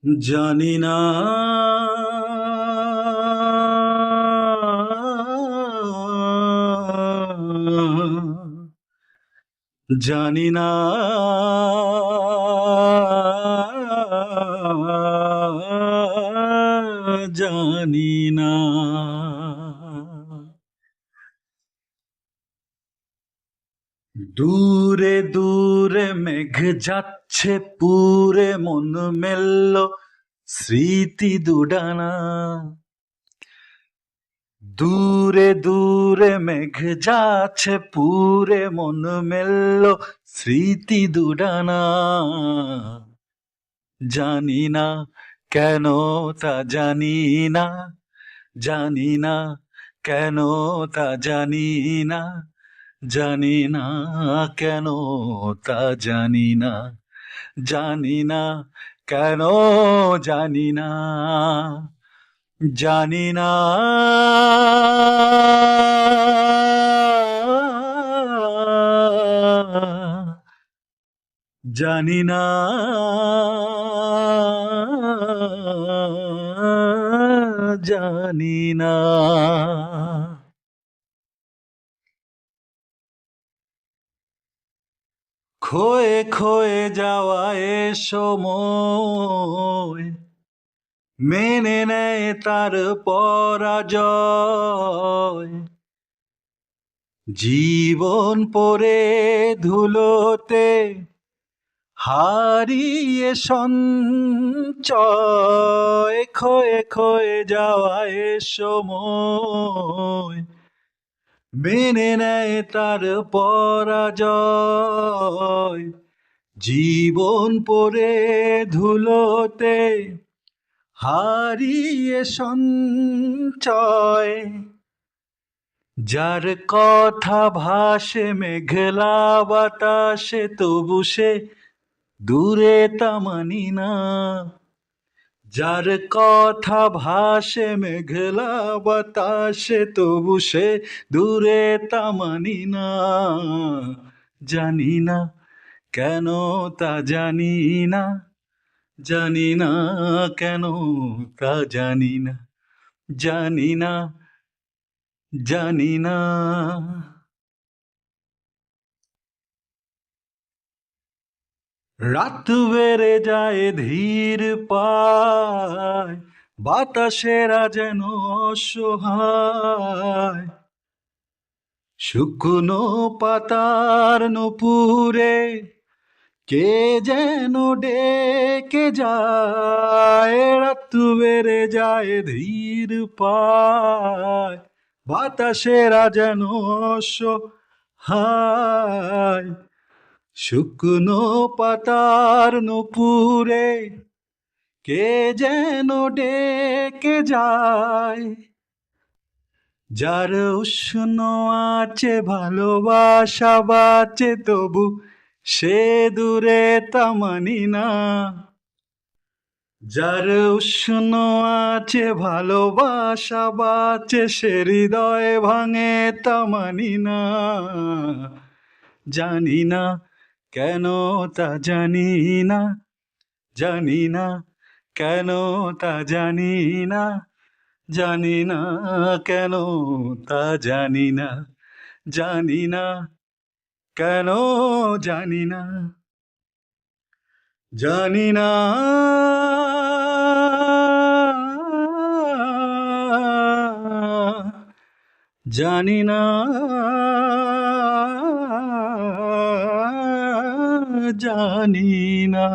জানি না জানি না জানি না দূরে দূরে মেঘ যাচ্ছে পুরে মন মেলল স্মৃতি দুডানা দূরে দূরে মেঘ যাচ্ছে পুরে মন মেলল স্মৃতি দুডানা জানি না কেন তা জানি না জানি না কেন তা জানি না জানি না কেন তা জানি না জানি না কেন জানি না জানি না জানি না জানি না খোয়ে খোয়ে যাওয়া এ সময় মেনে নেয় তার পরাজয় জীবন পড়ে ধুলোতে হারিয়ে সঞ্চয় খোয়ে খোয়ে যাওয়া এ সময় মেনে নেয় তার পরাজয় জীবন পড়ে ধুলোতে হারিয়ে সঞ্চয় যার কথা ভাসে মেঘলা বাতাসে তবু সে দূরে তা মানি না যার কথা ভাসে মেঘলা বাতাসে তবু সে দূরে তা মানি না জানি না কেন তা জানি না জানি না কেন তা জানি না জানি না জানি না রাত বেড়ে যায় ধীর পায় বাতাসেরা যেন অসহায় শুকনো পাতার নূপুরে কে যেন ডেকে যায় রাত বেড়ে যায় ধীর পায় বাতাসেরা যেন অসহায় শুকনো পাতার নূপুরে কে যেন ডেকে যায় যার উষ্ণ আছে ভালোবাসা বাঁচে তবু সে দূরে তা মানি না যার উষ্ণ আছে ভালোবাসা বাঁচে সে হৃদয় ভাঙে তা মানি না জানি না কেন তা জানি না জানি না কেন তা জানি না জানি না কেন তা জানি না জানি না কেন জানি না জানি না জানি না জানি না